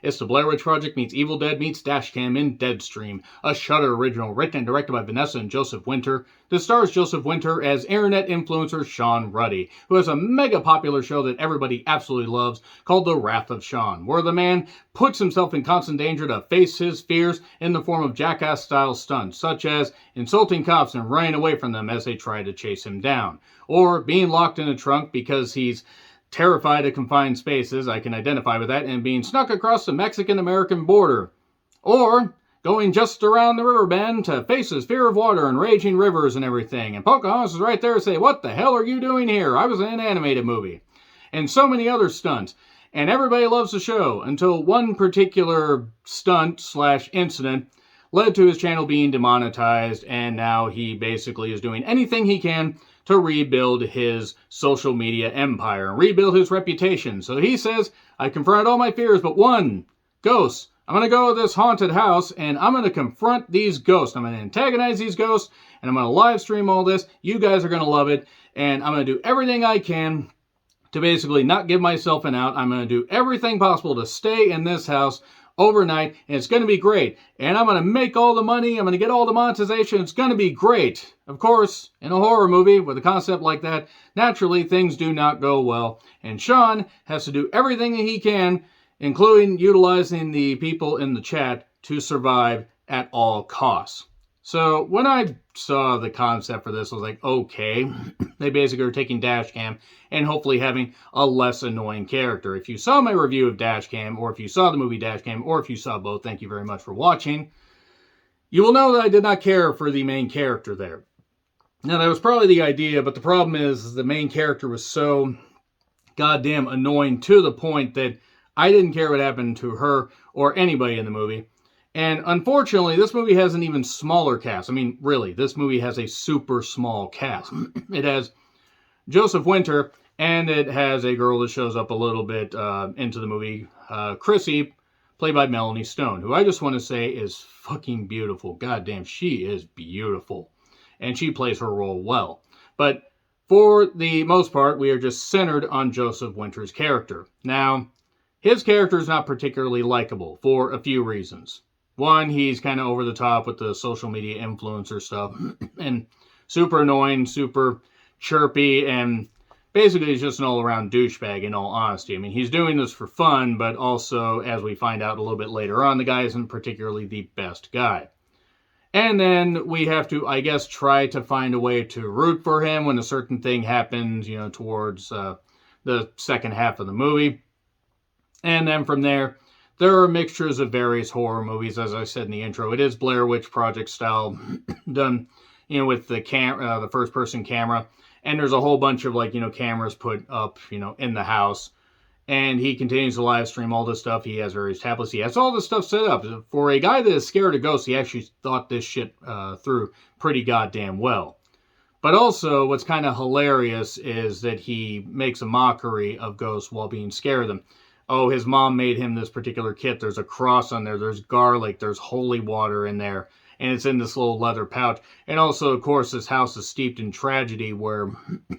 It's the Blair Witch Project meets Evil Dead meets Dashcam in Deadstream, a Shudder original written and directed by Vanessa and Joseph Winter. This stars Joseph Winter as internet influencer Sean Ruddy, who has a mega popular show that everybody absolutely loves called The Wrath of Sean, where the man puts himself in constant danger to face his fears in the form of jackass-style stunts, such as insulting cops and running away from them as they try to chase him down, or being locked in a trunk because he's terrified of confined spaces, I can identify with that, and being snuck across the Mexican-American border. Or going just around the river bend to face his fear of water and raging rivers and everything. And Pocahontas is right there to say, "What the hell are you doing here? I was in an animated movie." And so many other stunts. And everybody loves the show until one particular stunt/incident led to his channel being demonetized, and now he basically is doing anything he can to rebuild his social media empire and rebuild his reputation. So he says, "I confronted all my fears, but one, ghosts. I'm going to go to this haunted house, and I'm going to confront these ghosts. I'm going to antagonize these ghosts, and I'm going to live stream all this. You guys are going to love it, and I'm going to do everything I can to basically not give myself an out. I'm going to do everything possible to stay in this house overnight, and it's going to be great. And I'm going to make all the money. I'm going to get all the monetization. It's going to be great." Of course, in a horror movie with a concept like that, naturally things do not go well. And Sean has to do everything he can, including utilizing the people in the chat, to survive at all costs. So when I saw the concept for this, I was like, okay, they basically are taking Dashcam and hopefully having a less annoying character. If you saw my review of Dashcam, or if you saw the movie Dashcam, or if you saw both, thank you very much for watching, you will know that I did not care for the main character there. Now, that was probably the idea, but the problem is the main character was so goddamn annoying to the point that I didn't care what happened to her or anybody in the movie. And unfortunately, this movie has an even smaller cast. I mean, really, this movie has a super small cast. It has Joseph Winter, and it has a girl that shows up a little bit into the movie, Chrissy, played by Melanie Stone, who I just want to say is fucking beautiful. Goddamn, she is beautiful. And she plays her role well. But for the most part, we are just centered on Joseph Winter's character. Now, his character is not particularly likable for a few reasons. One, he's kind of over the top with the social media influencer stuff, and super annoying, super chirpy, and basically he's just an all-around douchebag, in all honesty. I mean, he's doing this for fun, but also, as we find out a little bit later on, the guy isn't particularly the best guy. And then we have to, I guess, try to find a way to root for him when a certain thing happens, you know, towards the second half of the movie. And then from there are mixtures of various horror movies, as I said in the intro. It is Blair Witch Project style, done, you know, with the first-person camera. And there's a whole bunch of, like, you know, cameras put up, you know, in the house. And he continues to live stream all this stuff. He has various tablets. He has all this stuff set up. For a guy that is scared of ghosts, he actually thought this shit through pretty goddamn well. But also, what's kind of hilarious is that he makes a mockery of ghosts while being scared of them. Oh, his mom made him this particular kit. There's a cross on there. There's garlic. There's holy water in there. And it's in this little leather pouch. And also, of course, this house is steeped in tragedy where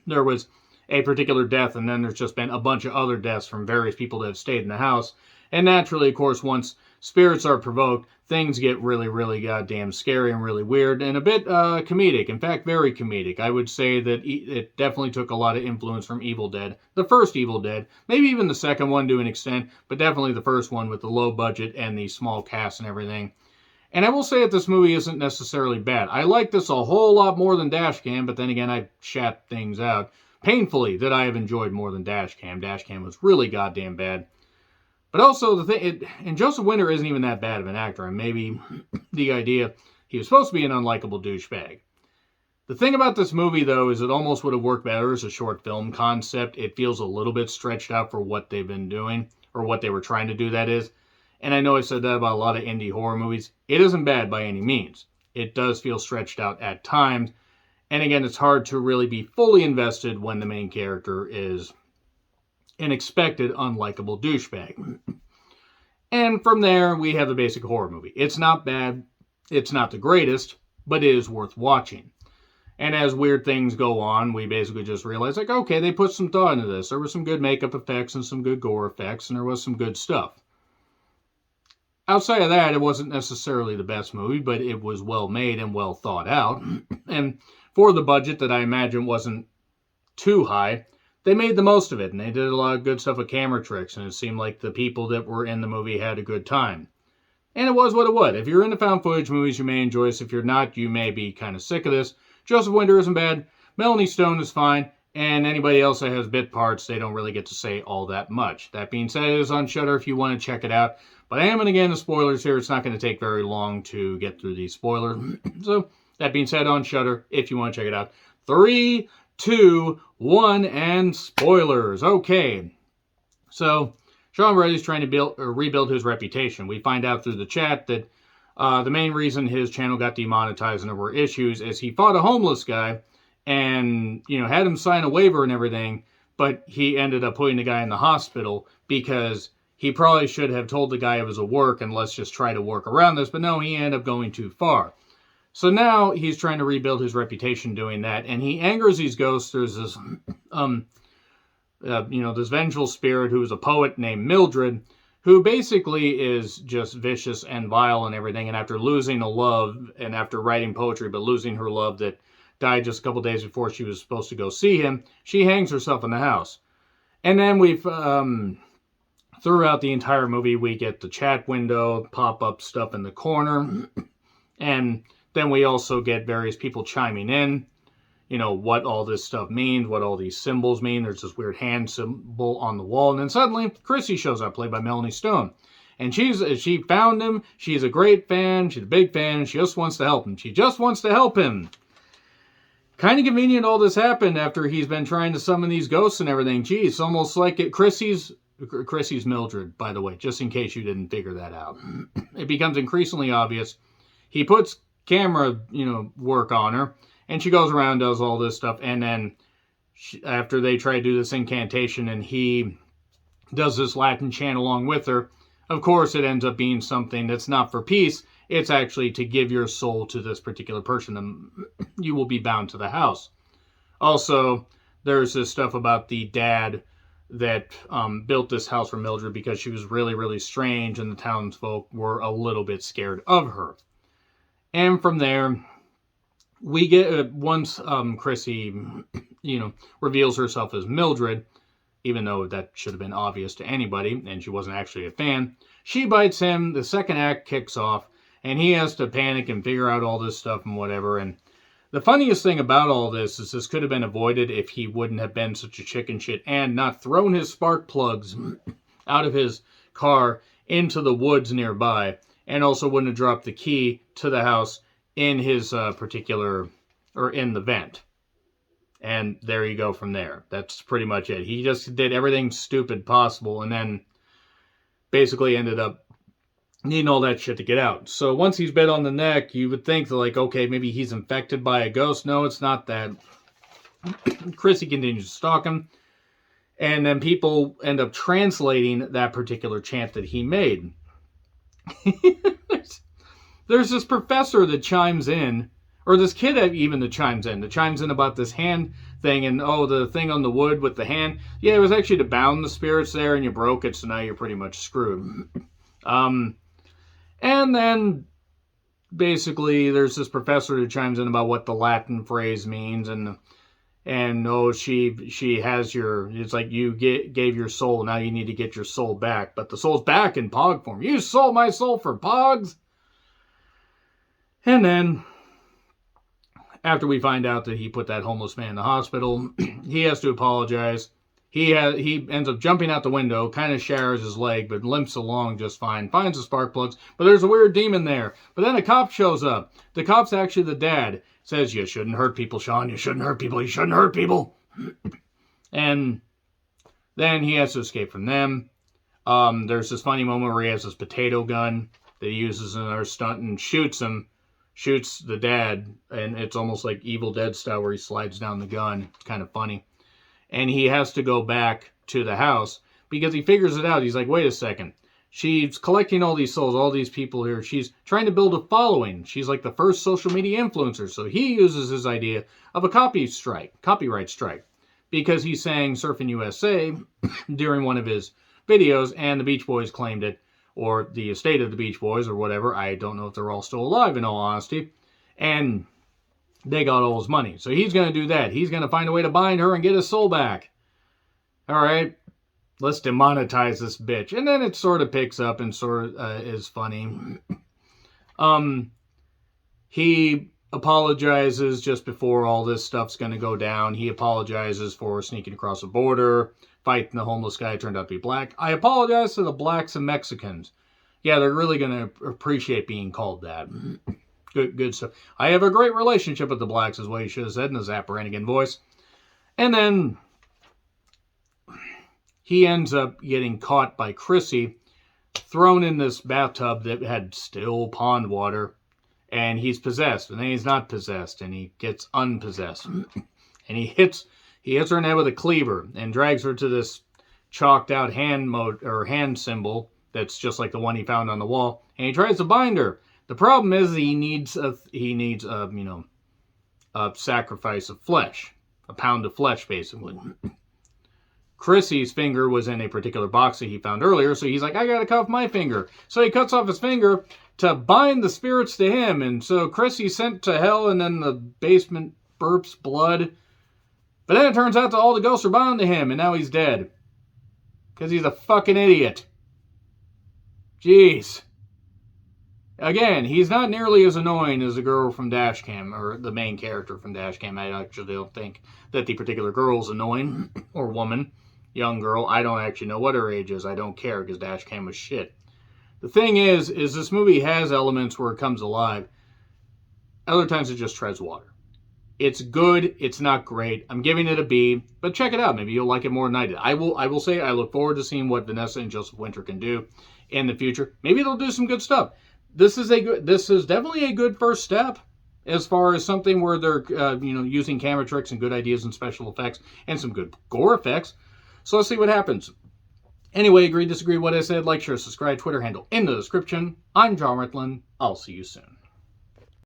there was a particular death, and then there's just been a bunch of other deaths from various people that have stayed in the house. And naturally, of course, once spirits are provoked, things get really, really goddamn scary and really weird and a bit comedic. In fact, very comedic. I would say that it definitely took a lot of influence from Evil Dead. The first Evil Dead, maybe even the second one to an extent, but definitely the first one with the low budget and the small cast and everything. And I will say that this movie isn't necessarily bad. I like this a whole lot more than Dashcam, but then again, I shat things out painfully that I have enjoyed more than Dashcam. Dashcam was really goddamn bad. But also, and Joseph Winter isn't even that bad of an actor, and maybe the idea he was supposed to be an unlikable douchebag. The thing about this movie, though, is it almost would have worked better as a short film concept. It feels a little bit stretched out for what they've been doing, or what they were trying to do, that is. And I know I said that about a lot of indie horror movies. It isn't bad by any means. It does feel stretched out at times. And again, it's hard to really be fully invested when the main character is an expected unlikable douchebag. And from there, we have the basic horror movie. It's not bad. It's not the greatest, but it is worth watching. And as weird things go on, we basically just realize, like, okay, they put some thought into this. There were some good makeup effects and some good gore effects, and there was some good stuff. outside of that, it wasn't necessarily the best movie, but it was well made and well thought out. And for the budget that I imagine wasn't too high, they made the most of it, and they did a lot of good stuff with camera tricks, and it seemed like the people that were in the movie had a good time. And it was what it was. If you're into found footage movies, you may enjoy this. If you're not, you may be kind of sick of this. Joseph Winter isn't bad. Melanie Stone is fine. And anybody else that has bit parts, they don't really get to say all that much. That being said, it is on Shudder if you want to check it out. But I am going to get into spoilers here. It's not going to take very long to get through these spoilers. So, that being said, on Shudder if you want to check it out. 3, 2, 1, and spoilers. Okay. So, Sean Ruddy's trying to rebuild his reputation. We find out through the chat that the main reason his channel got demonetized and there were issues is he fought a homeless guy and, had him sign a waiver and everything, but he ended up putting the guy in the hospital because he probably should have told the guy it was a work and let's just try to work around this, but no, he ended up going too far. So now he's trying to rebuild his reputation doing that, and he angers these ghosts. There's this, this vengeful spirit who is a poet named Mildred, who basically is just vicious and vile and everything, and after losing a love, and after writing poetry, but losing her love that died just a couple days before she was supposed to go see him, she hangs herself in the house. And then we've, throughout the entire movie, we get the chat window, pop-up stuff in the corner, and then we also get various people chiming in, what all this stuff means, what all these symbols mean. There's this weird hand symbol on the wall, and then suddenly Chrissy shows up, played by Melanie Stone. And she found him, she's a great fan, she's a big fan, and she just wants to help him. She just wants to help him. Kind of convenient all this happened after he's been trying to summon these ghosts and everything. Geez, almost like Chrissy's Mildred, by the way, just in case you didn't figure that out. It becomes increasingly obvious. He puts camera, work on her, and she goes around, does all this stuff, and then after they try to do this incantation and he does this Latin chant along with her, of course it ends up being something that's not for peace. It's actually to give your soul to this particular person, and you will be bound to the house. Also, there's this stuff about the dad that built this house for Mildred because she was really, really strange, and the townsfolk were a little bit scared of her. And from there, we get, once Chrissy, reveals herself as Mildred, even though that should have been obvious to anybody, and she wasn't actually a fan, she bites him, the second act kicks off, and he has to panic and figure out all this stuff and whatever. And the funniest thing about all this is this could have been avoided if he wouldn't have been such a chicken shit and not thrown his spark plugs out of his car into the woods nearby, and also wouldn't have dropped the key to the house in his in the vent. And there you go from there. That's pretty much it. He just did everything stupid possible and then basically ended up needing all that shit to get out. So once he's bit on the neck, you would think that, okay, maybe he's infected by a ghost. No, it's not that. Chrissy continues to stalk him. And then people end up translating that particular chant that he made. There's this professor that chimes in, or this kid even that chimes in about this hand thing, and the thing on the wood with the hand. Yeah, it was actually to bound the spirits there, and you broke it, so now you're pretty much screwed. And then basically there's this professor who chimes in about what the Latin phrase means, and she has it's like you gave your soul, now you need to get your soul back, but the soul's back in Pog form. You sold my soul for Pogs? And then after we find out that he put that homeless man in the hospital, he has to apologize. He ends up jumping out the window, kind of shatters his leg, but limps along just fine, finds the spark plugs, but there's a weird demon there. But then a cop shows up. The cop's actually the dad. Says, you shouldn't hurt people, Sean. You shouldn't hurt people. You shouldn't hurt people. And then he has to escape from them. There's this funny moment where he has this potato gun that he uses in another stunt and shoots the dad, and it's almost like Evil Dead style where he slides down the gun. It's kind of funny. And he has to go back to the house because he figures it out. He's like, wait a second. She's collecting all these souls, all these people here. She's trying to build a following. She's like the first social media influencer. So he uses his idea of a copyright strike, because he sang Surfing USA during one of his videos, and the Beach Boys claimed it or the estate of the Beach Boys, or whatever. I don't know if they're all still alive, in all honesty. And they got all his money. So he's going to do that. He's going to find a way to bind her and get his soul back. All right, let's demonetize this bitch. And then it sort of picks up and sort of is funny. He apologizes just before all this stuff's going to go down. He apologizes for sneaking across the border, fighting the homeless guy who turned out to be black. I apologize to the blacks and Mexicans. Yeah, they're really going to appreciate being called that. Good stuff. I have a great relationship with the blacks, is what he should have said in his Zap Brannigan voice. And then he ends up getting caught by Chrissy, thrown in this bathtub that had still pond water, and he's possessed, and then he's not possessed, and he gets unpossessed. And he hits her in the head with a cleaver and drags her to this chalked out hand symbol that's just like the one he found on the wall, and he tries to bind her. The problem is he needs a sacrifice of flesh, a pound of flesh, basically. Chrissy's finger was in a particular box that he found earlier, so he's like, I gotta cut off my finger. So he cuts off his finger to bind the spirits to him, and so Chrissy's sent to hell, and then the basement burps blood. But then it turns out that all the ghosts are bound to him, and now he's dead. Because he's a fucking idiot. Jeez. Again, he's not nearly as annoying as the girl from Dashcam, or the main character from Dashcam. I actually don't think that the particular girl's annoying, or woman, young girl. I don't actually know what her age is. I don't care, because Dashcam was shit. The thing is this movie has elements where it comes alive. Other times it just treads water. It's good. It's not great. I'm giving it a B, but check it out. Maybe you'll like it more than I did. I will say I look forward to seeing what Vanessa and Joseph Winter can do in the future. Maybe they'll do some good stuff. This is definitely a good first step as far as something where they're using camera tricks and good ideas and special effects and some good gore effects. So let's see what happens. Anyway, agree, disagree, what I said, like, share, subscribe, Twitter handle in the description. I'm John Ritlin. I'll see you soon.